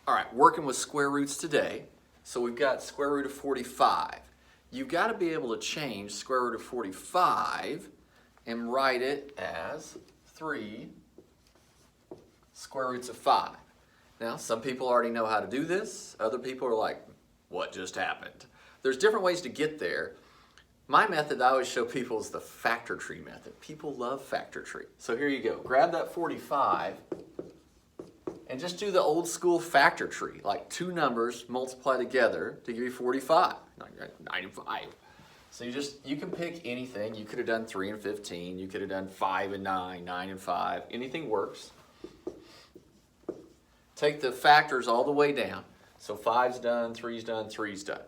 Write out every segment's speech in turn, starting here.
All right, working with square roots today. So we've got square root of 45. You've got to be able to change square root of 45 and write it as 3 square roots of 5. Now, some people already know how to do this. Other people are like, what just happened? There's different ways to get there. My method I always show people is the factor tree method. People love factor tree. So here you go. Grab that 45 and just do the old school factor tree, like two numbers multiply together to give you 45, 95. So you can pick anything. You could have done 3 and 15. You could have done 5 and 9, 9 and 5. Anything works. Take the factors all the way down. So 5's done, 3's done, 3's done.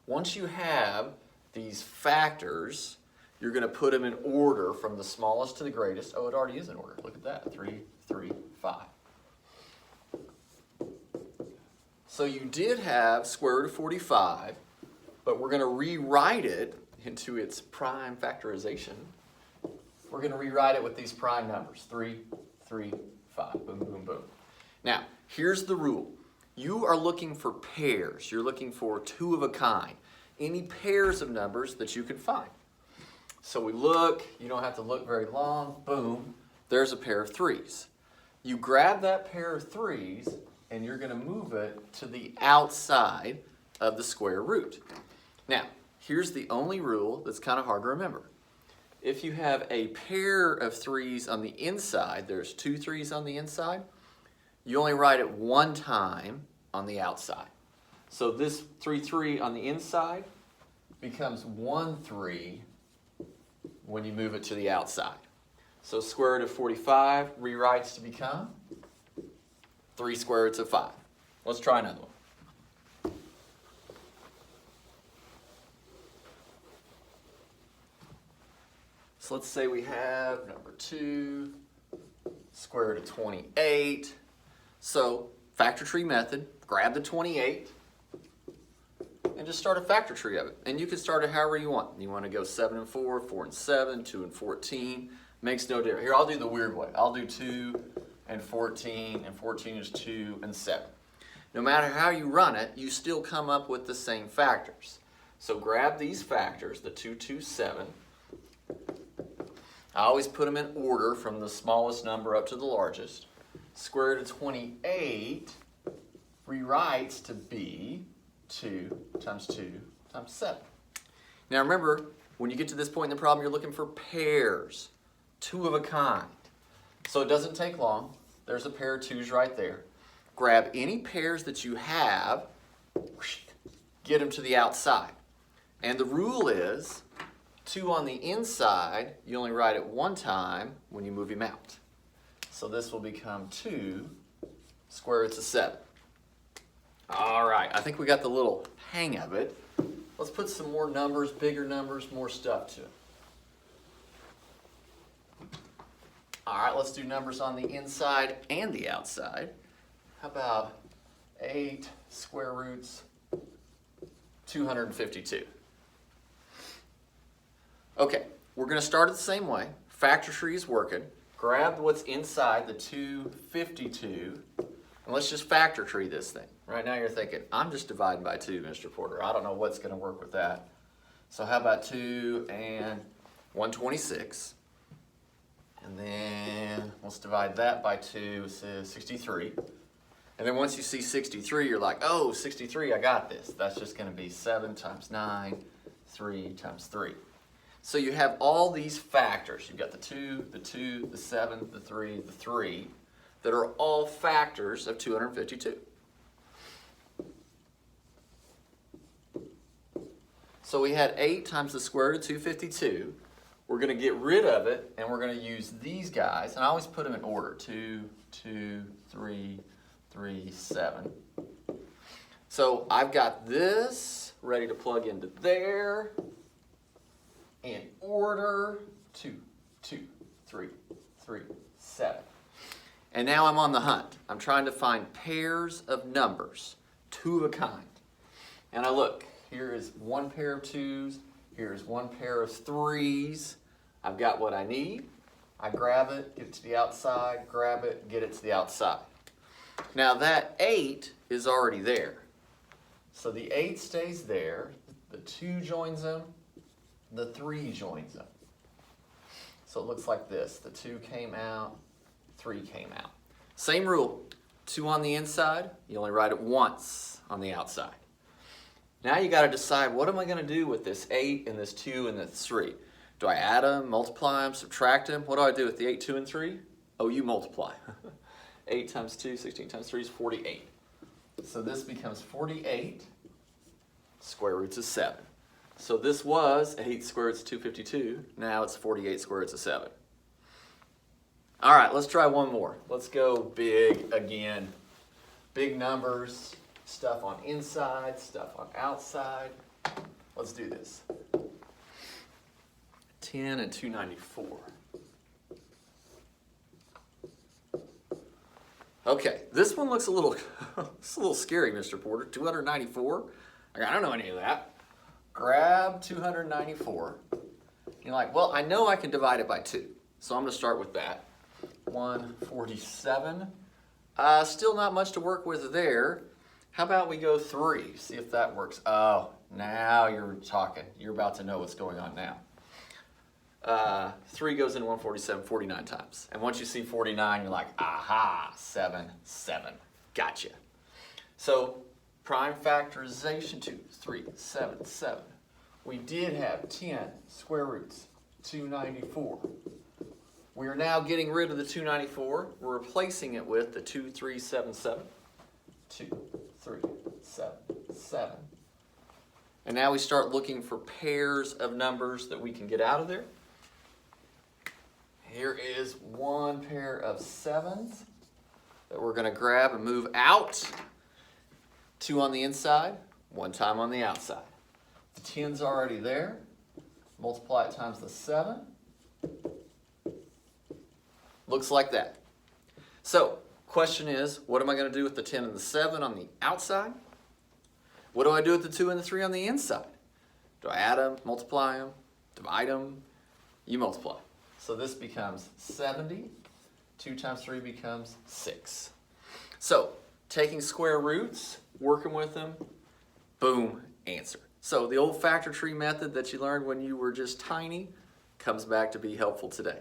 Once you have these factors, you're going to put them in order from the smallest to the greatest. Oh, it already is in order. Look at that. 3, 3, 5. So you did have square root of 45, but we're going to rewrite it into its prime factorization. We're going to rewrite it with these prime numbers. 3, 3, 5. Boom, boom, boom. Now, here's the rule. You are looking for pairs. You're looking for two of a kind. Any pairs of numbers that you can find. So we look, you don't have to look very long, boom, there's a pair of 3's. You grab that pair of 3's and you're going to move it to the outside of the square root. Now, here's the only rule that's kind of hard to remember. If you have a pair of 3's on the inside, there's 2 3's on the inside, you only write it one time on the outside. So this 3, 3 on the inside becomes 1, 3 when you move it to the outside. So square root of 45 rewrites to become 3 square roots of 5. Let's try another one. So let's say we have number 2, square root of 28. So factor tree method, grab the 28. And just start a factor tree of it. And you can start it however you want. You want to go 7 and 4, 4 and 7, 2 and 14. Makes no difference. Here, I'll do the weird way. I'll do 2 and 14 is 2 and 7. No matter how you run it, you still come up with the same factors. So grab these factors, the 2, 2, 7. I always put them in order from the smallest number up to the largest. Square root of 28 rewrites to be 2 times 2 times 7. Now remember, when you get to this point in the problem, you're looking for pairs, two of a kind. So it doesn't take long. There's a pair of 2's right there. Grab any pairs that you have, get them to the outside. And the rule is 2 on the inside, you only write it one time when you move him out. So this will become 2 square roots of 7. All right, I think we got the little hang of it. Let's put some more numbers, bigger numbers, more stuff to it. All right, let's do numbers on the inside and the outside. How about 8 square roots 252? Okay, we're going to start it the same way. Factor tree is working. Grab what's inside the 252, and let's just factor tree this thing. Right now you're thinking, I'm just dividing by 2, Mr. Porter. I don't know what's going to work with that. So how about 2 and 126? And then let's divide that by 2, it says 63. And then once you see 63, you're like, oh, 63, I got this. That's just going to be 7 times 9, 3 times 3. So you have all these factors. You've got the 2, the 7, the 3, that are all factors of 252. So we had 8 times the square root of 252. We're going to get rid of it, and we're going to use these guys. And I always put them in order. 2, 2, 3, 3, 7. So I've got this ready to plug into there. In order, 2, 2, 3, 3, 7. And now I'm on the hunt. I'm trying to find pairs of numbers, two of a kind. And I look, here is one pair of 2's, here's one pair of 3's. I've got what I need. I grab it, get it to the outside, grab it, get it to the outside. Now that 8 is already there. So the 8 stays there, the 2 joins them, the 3 joins them. So it looks like this. The 2 came out, 3 came out. Same rule. 2 on the inside, you only write it once on the outside. Now you got to decide, what am I going to do with this 8 and this 2 and this 3? Do I add them, multiply them, subtract them? What do I do with the 8, 2, and 3? Oh, you multiply. 8 times 2, 16 times 3 is 48. So this becomes 48 square roots of 7. So this was 8 square roots of 252. Now it's 48 square roots of 7. All right, let's try one more. Let's go big again. Big numbers, stuff on inside, stuff on outside. Let's do this. 10 and 294. Okay, this one looks a little, it's a little scary, Mr. Porter. 294? I don't know any of that. Grab 294. You're like, well, I know I can divide it by 2. So I'm going to start with that. 147. Still not much to work with there. How about we go 3? See if that works. Oh, now you're talking. You're about to know what's going on now. 3 goes into 147 49 times. And once you see 49, you're like, aha, 7, 7. Gotcha. So prime factorization, 2, 3, 7, 7. We did have 10 square roots, 294. We are now getting rid of the 294. We're replacing it with the 2377. 2, 3, 7, 7. And now we start looking for pairs of numbers that we can get out of there. Here is one pair of 7s that we're going to grab and move out. 2 on the inside, 1 time on the outside. The 10's already there. Multiply it times the 7. Looks like that. So, question is, what am I going to do with the 10 and the 7 on the outside? What do I do with the 2 and the 3 on the inside? Do I add them, multiply them, divide them? You multiply. So this becomes 70. 2 times 3 becomes 6. So, taking square roots, working with them, boom, answer. So the old factor tree method that you learned when you were just tiny comes back to be helpful today.